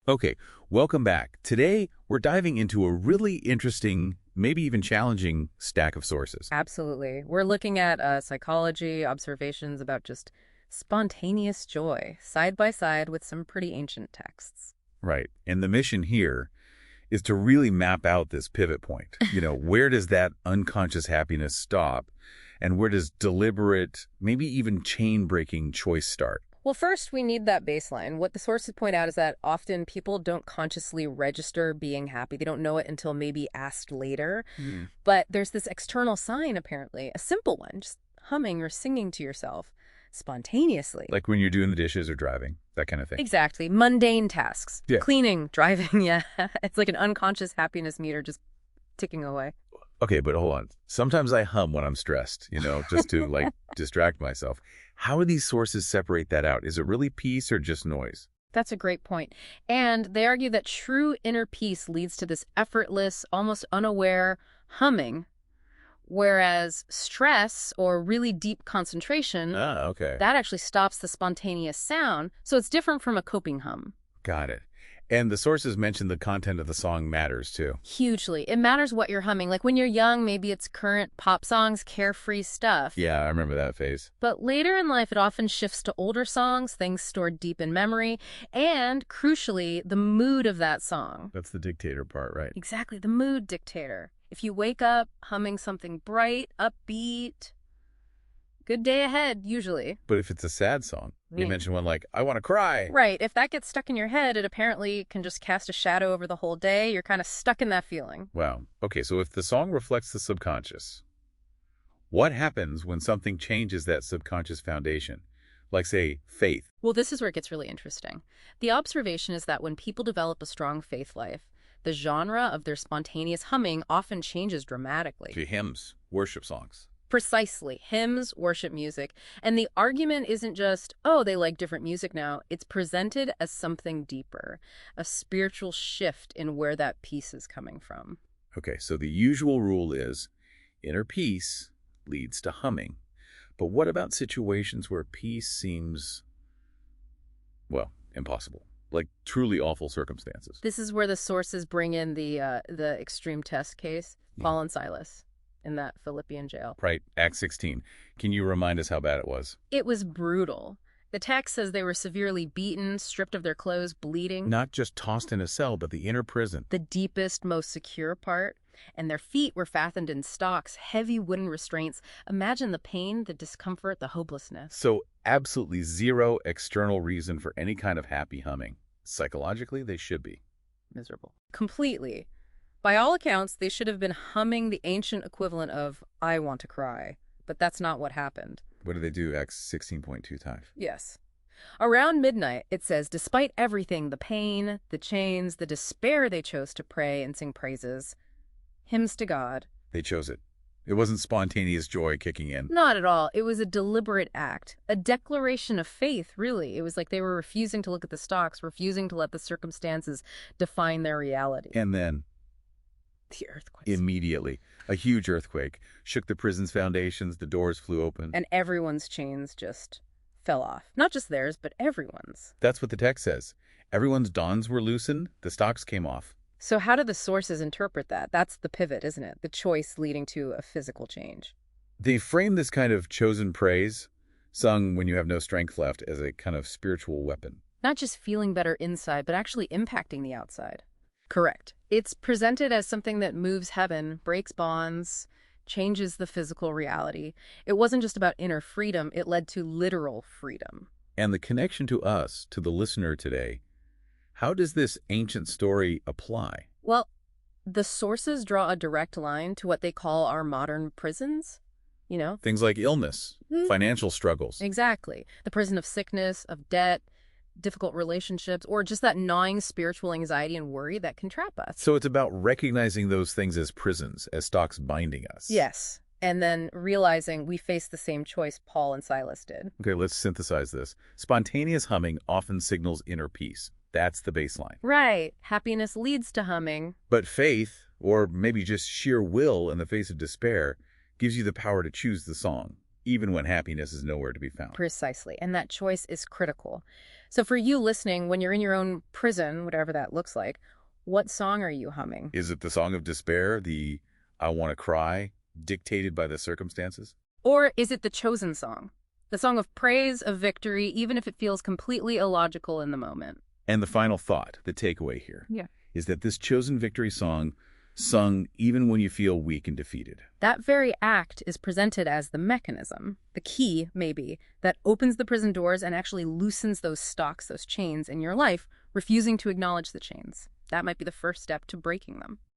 Okay, welcome back. Today, we're diving into a really interesting, maybe even challenging stack of sources. Absolutely. We're looking at psychology, observations about just spontaneous joy, side by side with some pretty ancient texts. Right. And the mission here is to really map out this pivot point. Where does that unconscious happiness stop? And where does deliberate, maybe even chain-breaking choice start? Well, first, we need that baseline. What the sources point out is that often people don't consciously register being happy. They don't know it until maybe asked later. But there's this external sign, apparently, a simple one, just humming or singing to yourself spontaneously. Like when you're doing the dishes or driving, that kind of thing. Exactly. Mundane tasks. Yeah. Cleaning, driving, yeah. It's like an unconscious happiness meter just ticking away. Okay, but hold on. Sometimes I hum when I'm stressed, just to distract myself. How do these sources separate that out? Is it really peace or just noise? That's a great point. And they argue that true inner peace leads to this effortless, almost unaware humming, whereas stress or really deep concentration, Okay. that actually stops the spontaneous sound. So it's different from a coping hum. Got it. And the sources mention the content of the song matters, too. Hugely. It matters what you're humming. Like when you're young, maybe it's current pop songs, carefree stuff. Yeah, I remember that phase. But later in life, it often shifts to older songs, things stored deep in memory, and, crucially, the mood of that song. That's the dictator part, right? Exactly, the mood dictator. If you wake up humming something bright, upbeat, good day ahead, usually. But if it's a sad song, you Yeah. mentioned one like, I want to cry. Right, if that gets stuck in your head, it apparently can just cast a shadow over the whole day. You're kind of stuck in that feeling. Wow. Okay, so if the song reflects the subconscious, what happens when something changes that subconscious foundation? Like, say, faith. Well, this is where it gets really interesting. The observation is that when people develop a strong faith life, the genre of their spontaneous humming often changes dramatically. To hymns, worship songs. Precisely. Hymns, worship music. And the argument isn't just, oh, they like different music now. It's presented as something deeper, a spiritual shift in where that peace is coming from. Okay, so the usual rule is inner peace leads to humming. But what about situations where peace seems, well, impossible? Like truly awful circumstances. This is where the sources bring in the extreme test case, Paul and Silas in that Philippian jail. Right, Acts 16. Can you remind us how bad it was? It was brutal. The text says they were severely beaten, stripped of their clothes, bleeding. Not just tossed in a cell, but the inner prison. The deepest, most secure part. And their feet were fastened in stocks, heavy wooden restraints. Imagine the pain, the discomfort, the hopelessness. So absolutely zero external reason for any kind of happy humming. Psychologically, they should be. Miserable. Completely. By all accounts, they should have been humming the ancient equivalent of, I want to cry. But that's not what happened. What do they do? Acts 16.2 times. Yes. Around midnight, it says, despite everything, the pain, the chains, the despair, they chose to pray and sing praises, hymns to God. They chose it. It wasn't spontaneous joy kicking in. Not at all. It was a deliberate act, a declaration of faith, really. It was like they were refusing to look at the stocks, refusing to let the circumstances define their reality. And then, The earthquake. immediately, a huge earthquake shook the prison's foundations, the doors flew open. And everyone's chains just fell off. Not just theirs, but everyone's. That's what the text says. Everyone's dawns were loosened, the stocks came off. So how do the sources interpret that? That's the pivot, isn't it? The choice leading to a physical change. They frame this kind of chosen praise, sung when you have no strength left, as a kind of spiritual weapon. Not just feeling better inside, but actually impacting the outside. Correct. It's presented as something that moves heaven, breaks bonds, changes the physical reality. It wasn't just about inner freedom, it led to literal freedom. And the connection to us, to the listener today, how does this ancient story apply? Well, the sources draw a direct line to what they call our modern prisons. You know? Things like illness, financial struggles. Exactly. The prison of sickness, of debt, difficult relationships, or just that gnawing spiritual anxiety and worry that can trap us. So it's about recognizing those things as prisons, as stocks binding us. Yes. And then realizing we face the same choice Paul and Silas did. Okay, let's synthesize this. Spontaneous humming often signals inner peace. That's the baseline. Right. Happiness leads to humming. But faith, or maybe just sheer will in the face of despair, gives you the power to choose the song, even when happiness is nowhere to be found. Precisely. And that choice is critical. So for you listening, when you're in your own prison, whatever that looks like, what song are you humming? Is it the song of despair, the I want to cry, dictated by the circumstances? Or is it the chosen song? The song of praise, of victory, even if it feels completely illogical in the moment. And the final thought, the takeaway here, Yeah. is that this chosen victory song, sung even when you feel weak and defeated. That very act is presented as the mechanism, the key, maybe, that opens the prison doors and actually loosens those stocks, those chains in your life, refusing to acknowledge the chains. That might be the first step to breaking them.